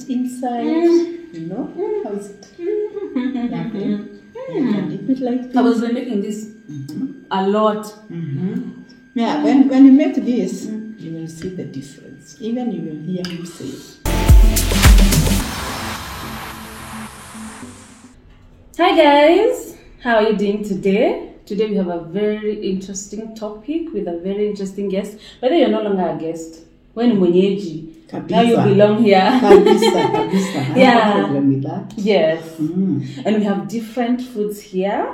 inside, how is it? Lovely. And dip it like this. I was making this a lot. Yeah, when you make this, you will see the difference. Even you will hear him say it. Hi guys, how are you doing today? Today we have a very interesting topic with a very interesting guest. Whether you're no longer a guest, when mwenyeji, now you belong here. Kabisa. Yeah. No problem with that. Yes. And we have different foods here.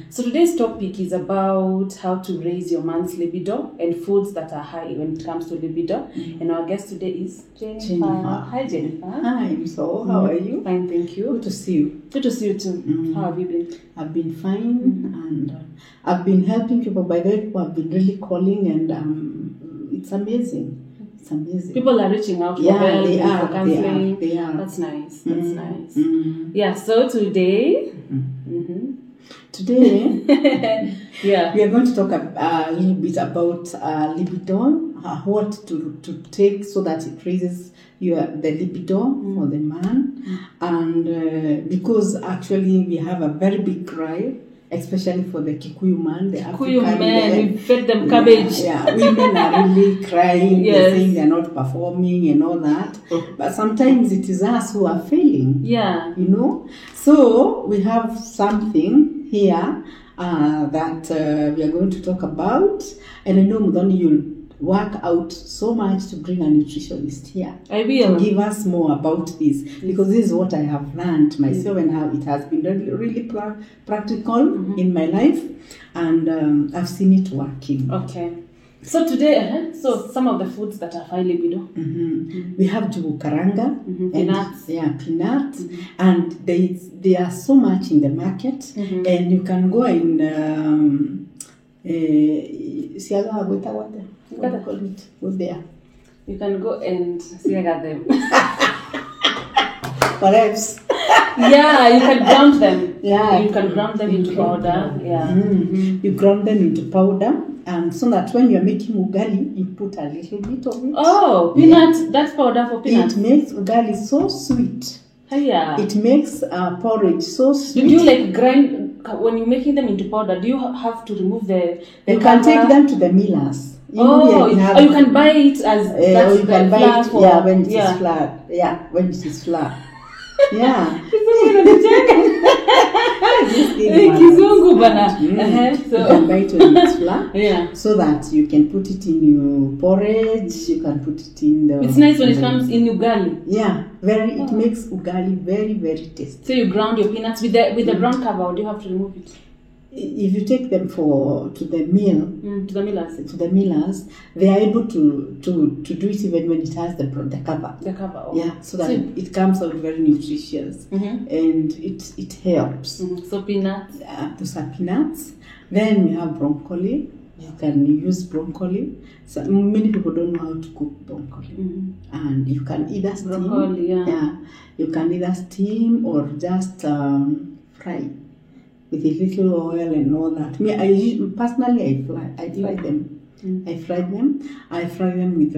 So today's topic is about how to raise your man's libido and foods that are high when it comes to libido. And our guest today is Jennifer. Hi Jennifer. Hi, so how are you? Fine, thank you. Good to see you. Good to see you too. How have you been? I've been fine, and I've been helping people. By the way, people have been really calling, and it's amazing. It's amazing. People are reaching out for help, for counseling. They are. That's nice. That's nice. Yeah. So today, yeah, we are going to talk a little bit about libido, what to take so that it raises the libido for the man, and because actually we have a very big cry, especially for the Kikuyu man, the Kikuyu African men, we fed them cabbage. Yeah, women are really crying, Yes. they're saying they're not performing and all that. But sometimes it is us who are failing. Yeah. So we have something here that we are going to talk about, and I know Mudhoni, you'll work out so much to bring a nutritionist here. I will. To give us more about this, because this is what I have learned myself and how it has been really practical in my life, and I've seen it working. Okay. So today, so some of the foods that are high libido. We have jugu karanga, Peanuts. Peanuts, and they are so much in the market, and you can go in what do you call it? Go there. You can go and see I got them. Perhaps. Yeah, you can ground them. Yeah. You can ground them into powder. Yeah. You ground them into powder, and so that when you're making ugali, you put a little bit of it. Oh, peanut. That's powder for peanuts. It makes ugali so sweet. Yeah. It makes porridge so sweet. Do you like grind when you're making them into powder? Do you have to remove the You can take them to the millers. Or you can buy it as or you can buy it. When it is yeah. flat. Yeah, when it is flat. Yeah. Kizungu bana. You can buy it when it's flat. Yeah. So that you can put it in your porridge. You can put it in the. It's nice when it comes in ugali. Yeah, it makes ugali very, very tasty. So you ground your peanuts with the brown cover, or do you have to remove it? If you take them to the mill, to the millers, they are able to do it even when it has the cover. The cover. Oh. Yeah, so that it comes out very nutritious, and it helps. So peanuts. Those are peanuts. Then we have broccoli. You can use broccoli. So many people don't know how to cook broccoli, and you can either steam. Broccoli, You can either steam or just fry with a little oil and all that. Me, personally, I fry them. I fry them. I fry them with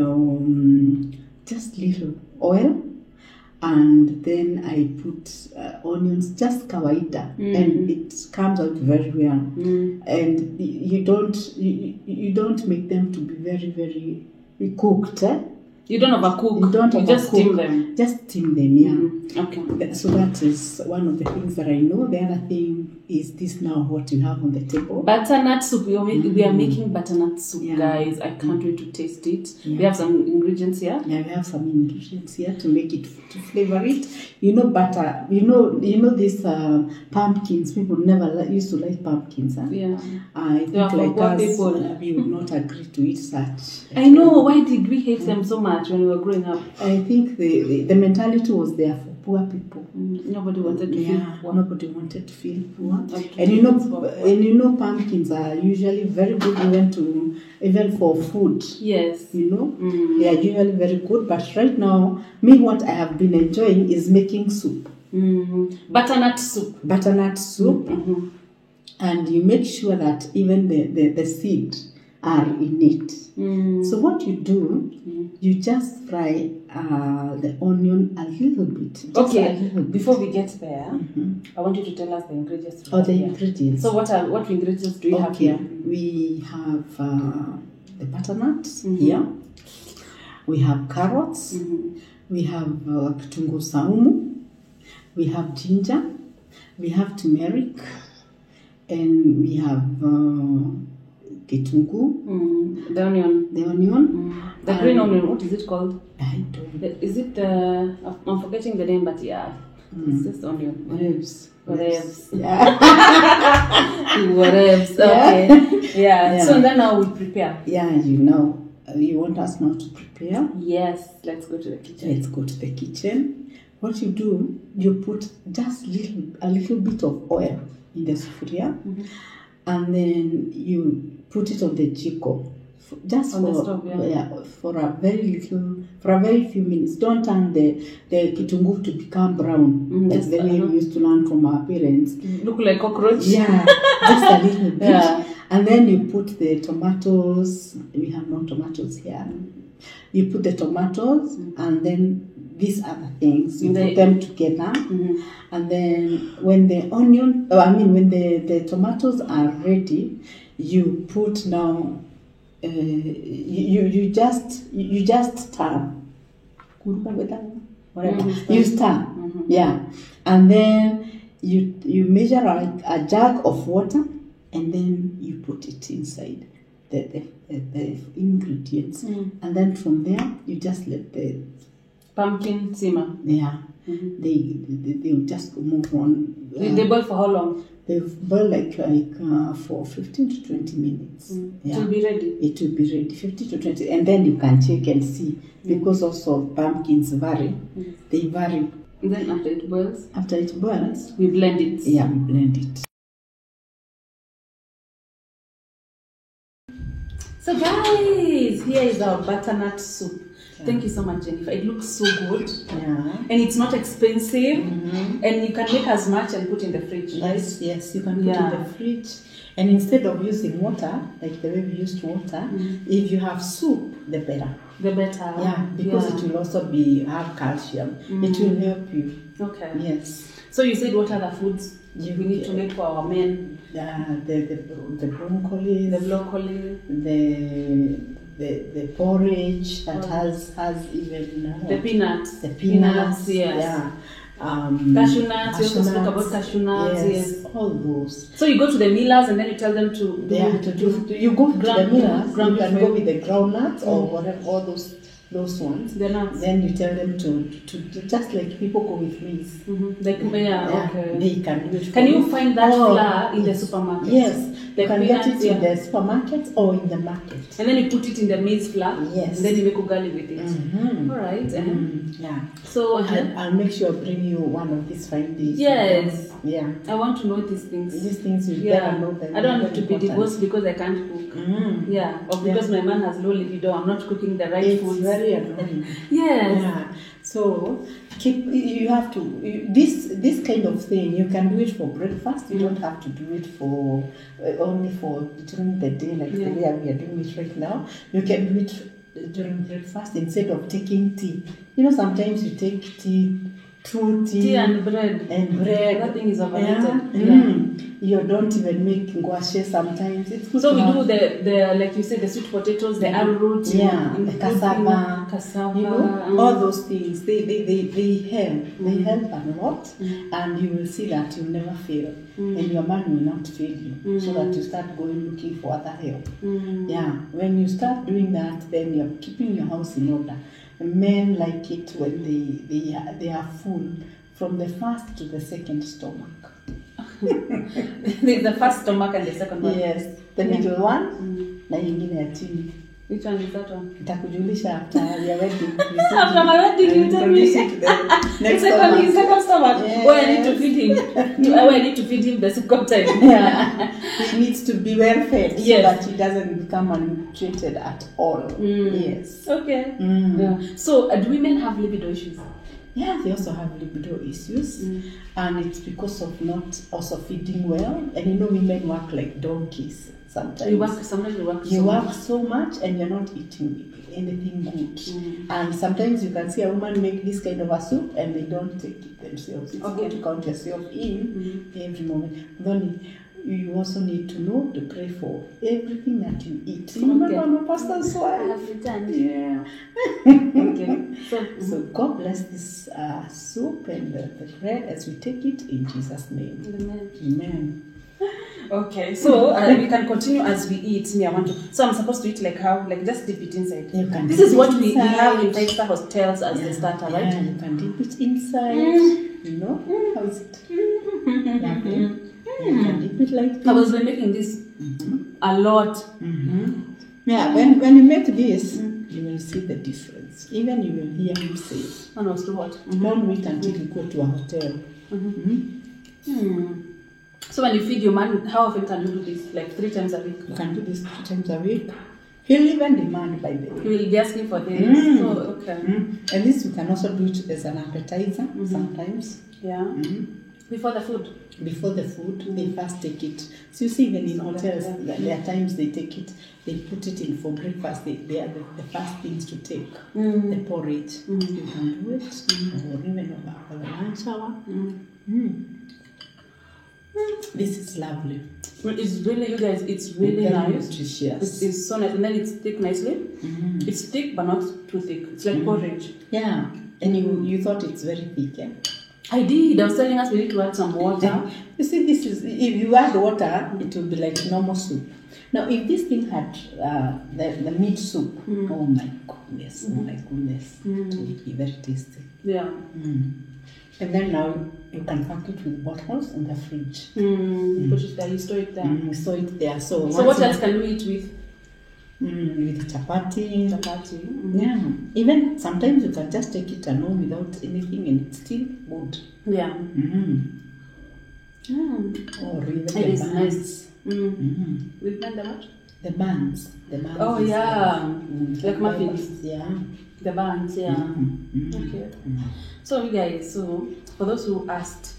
just little oil, and then I put onions, just kawaida, and it comes out very well. And you don't make them to be very, very cooked. You don't overcook. You just steam them. Just steam them, yeah. Okay. So that is one of the things that I know. The other thing is this now, what you have on the table. Butternut soup. We are making butternut soup, guys. I can't wait to taste it. Yeah. We have some ingredients here. Yeah, we have some ingredients here to make it, to flavor it. Butter. These pumpkins. People never used to like pumpkins. Huh? Yeah. I think like us, we would not agree to eat such. I know. Why did we hate them so much when we were growing up? I think the mentality was there for poor people. Nobody wanted to feel poor. Nobody wanted to feel poor. Okay. And pumpkins are usually very good even for food. Yes. They are usually very good. But right now, what I have been enjoying is making soup. Butternut soup. And you make sure that even the seed are in it. So what you do, you just fry the onion a little bit. Just a Okay, little bit. before we get there, I want you to tell us the ingredients. Oh, the here. ingredients. So what ingredients do you have Okay, here? we have the butternut here. We have carrots. We have kitunguu saumu. We have ginger. We have turmeric. And we have kitunguu. The onion. The onion. The green onion, what is it called? I don't know. Is it I'm forgetting the name, but yeah, it's just onion. Whatevs. Yeah. Whatevs. Yeah. Okay. Yeah. So then now we prepare. Yeah, you know. You want us now to prepare? Yes. Let's go to the kitchen. Let's go to the kitchen. What you do, you put just a little bit of oil in the sufuria, and then you put it on the jiko, just on for the stove, for a very few minutes. Don't turn the kitunguu to become brown, like the way we used to learn from our parents. Look like cockroach. Yeah, just a little bit. Yeah. And then you put the tomatoes. We have no tomatoes here. You put the tomatoes, and then these other things, you put them together. And then when the when the tomatoes are ready, you put now, you just stir. Whatever. You stir. Yeah. And then you measure a jug of water, and then you put it inside the ingredients. And then from there, you just let the pumpkin simmer. Yeah. They'll just move on. They boil for how long? They boil like for 15 to 20 minutes. It will be ready. It will be ready, 15 to 20. And then you can check and see, because also pumpkins vary. They vary. And then after it boils? After it boils, we blend it. Yeah, we blend it. So guys, here is our butternut soup. Thank you so much, Jennifer. It looks so good. Yeah. And it's not expensive. And you can make as much and put in the fridge, right? Yes, you can put in the fridge. And instead of using water, like the way we used water, if you have soup, the better. The better. Yeah, because it will also have calcium. It will help you. Okay. Yes. So you said what other foods we need to make for our men? The broccoli. The broccoli. The porridge that has even the peanuts. The peanuts. Yes. Yeah. Cashew nuts. You also spoke about cashew nuts. Yes. All those. So you go to the millers and then you tell them to you go to the millers. You can go with the groundnuts or whatever, all those ones. The nuts. Then you tell them to just like people go with maize. Okay. They can do it. Can you find that flour in the supermarket? Yes. The you can get it in the supermarket or in the market. And then you put it in the maize flour. Yes. And then you make ugali with it. All right. Yeah. So I'll make sure I bring you one of these fine days. Yes. Yeah. I want to know these things. These things you better know them. I don't want to be divorced because I can't cook. Yeah. Or because my man has low libido. I'm not cooking the right food. It's very annoying. Yes. Yeah. So you have to this kind of thing. You can do it for breakfast. You don't have to do it for only for during the day, like the way we are doing it right now. You can do it during breakfast instead of taking tea. You know, sometimes you take tea. Tea and bread. That thing is overrated. You don't even make ngwashe sometimes. It's good. So we do the like you said, the sweet potatoes, the arrowroot, the cassava, you know, all those things. They help. They help a lot, and you will see that you'll never fail, and your man will not fail you. So that you start going looking for other help. Yeah, when you start doing that, then you're keeping your house in order. Men like it when they are full from the first to the second stomach. There's the first stomach and the second one. Yes, the middle one na nyingine ya chini. Which one is that one? Nitakujulisha after your wedding. After my wedding, you tell me. Next second stomach. Yes. Oh, I need to feed him. I need to feed him the second time. Yeah, he needs to be well fed so yes. that he doesn't become untreated at all. Yes. Okay. Yeah. So, do women have libido issues? Yeah, they also have libido issues, and it's because of not also feeding well. And you know, women work like donkeys sometimes. You work so much, and you're not eating anything good. And sometimes you can see a woman make this kind of a soup, and they don't take it themselves. It's good to count yourself in every moment. Then you also need to know to pray for everything that you eat. Remember my pastor's wife? I have returned. Yeah. Okay. So God bless this soup and the bread as we take it in Jesus' name. Amen. Okay, so we can continue as we eat. Me, I want to. So I'm supposed to eat like how? Like just dip it inside. You can This dip is it what we inside. have in 5-star hotels as the starter, right? Yeah, you can dip it inside. You know? How is it? Lovely. You can dip it like this. I was making this a lot. Yeah, when you make this, you will see the difference. Even you will hear him say, And was too hot. don't wait until you go to a hotel. So when you feed your man, how often can you do this? Like 3 times a week? You can do this 3 times a week. He'll even demand, by the way. He will be asking for this. So, okay. And this you can also do it as an appetizer sometimes. Yeah. Before the food. Before the food, they first take it. So you see, even in hotels, there are times they take it, they put it in for breakfast. They are the first things to take. The porridge. You can do it, or even over the lunch hour. This is lovely. It's really, you guys, it's really Very nice. nutritious. It's so nice. And then it's thick nicely. It's thick, but not too thick. It's like porridge. Yeah. And you thought it's very thick, yeah? I did. I was telling us we need to add some water. You see, this is, if you add water, it will be like normal soup. Now, if this thing had the meat soup, oh my goodness, it would be very tasty. Yeah. And then now you can pack it with bottles in the fridge. Put it there, you store it there. Store it there. So what else can we eat with? With chapati. Yeah. Even sometimes you can just take it alone without anything and it's still good. Yeah. Or even It the is buns. nice. With the what? The buns. Oh, is yeah. Like the muffins. buns, yeah. The buns, yeah. Okay. So you guys, for those who asked,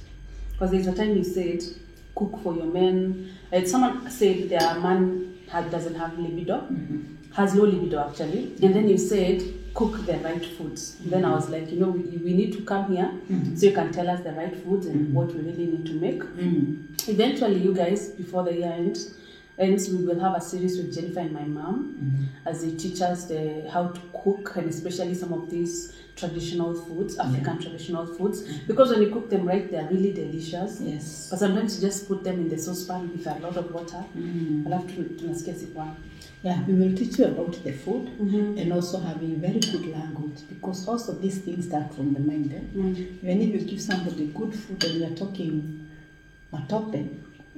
because there's a time you said, cook for your men. Like someone said their man doesn't have libido, has low libido actually. And then you said, cook the right foods. Then I was like, we need to come here so you can tell us the right foods and what we really need to make. Eventually, you guys, before the year ends, we will have a series with Jennifer and my mom as they teach us how to cook, and especially some of these traditional foods, African traditional foods, because when you cook them right, they are really delicious. Yes. But sometimes you just put them in the saucepan with a lot of water. I'll have to Yeah, we will teach you about the food and also having very good language, because also these things start from the mind. When you give somebody good food and you're talking matope,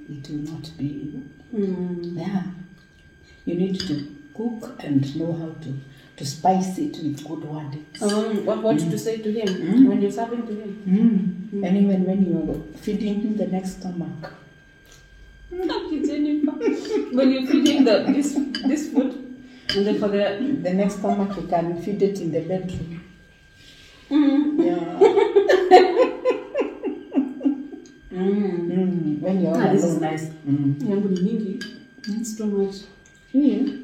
it will not be. Yeah. You need to cook and know how to spice it with good wordings. What to say to him when you're serving to him? And even when you're feeding him the next stomach. When you're feeding this food, and then for the next stomach, you can feed it in the bedroom. Yeah. When you're this is nice. It's too much. You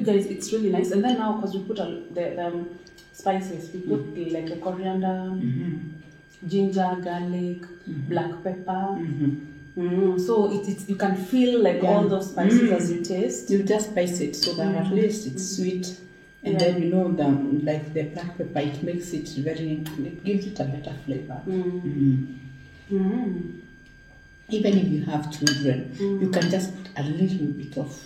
guys, it's really nice. And then now, because we put the spices, we put the coriander, ginger, garlic, black pepper. So it's you can feel all those spices as you taste. You just spice it so that at least it's sweet. And then the black pepper, it makes it it gives it a better flavor. Even if you have children, you can just put a little bit of,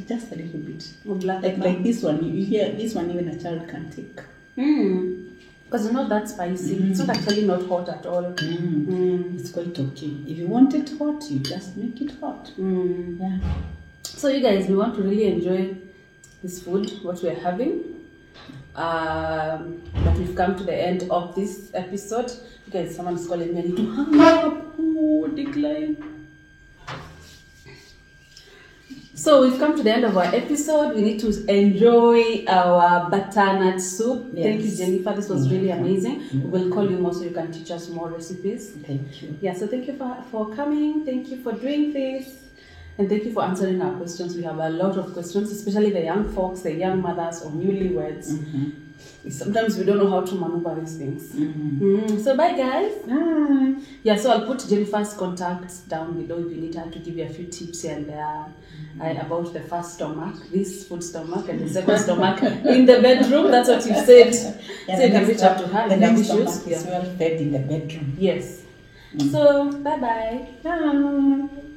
just a little bit. Black like this one, you hear this one, even a child can take. Because it's not that spicy. It's not actually not hot at all. It's quite okay. If you want it hot, you just make it hot. Yeah. So you guys, we want to really enjoy this food, what we're having. But we've come to the end of this episode. You guys, someone's calling me. I need to hang up. Oh, decline. So we've come to the end of our episode. We need to enjoy our butternut soup. Yes. Thank you, Jennifer. This was really amazing. We'll call you more so you can teach us more recipes. Thank you. Yeah, so thank you for coming. Thank you for doing this. And thank you for answering our questions. We have a lot of questions, especially the young folks, the young mothers or newlyweds. Sometimes we don't know how to maneuver these things. So bye, guys. Bye. Yeah, so I'll put Jennifer's contacts down below if you need her to give you a few tips here and there about the first stomach, this food stomach, and the second stomach in the bedroom. That's what you said. Yeah, So you can reach out to her. The if you have next issues. stomach is well fed in the bedroom. Yes. So bye-bye. Bye.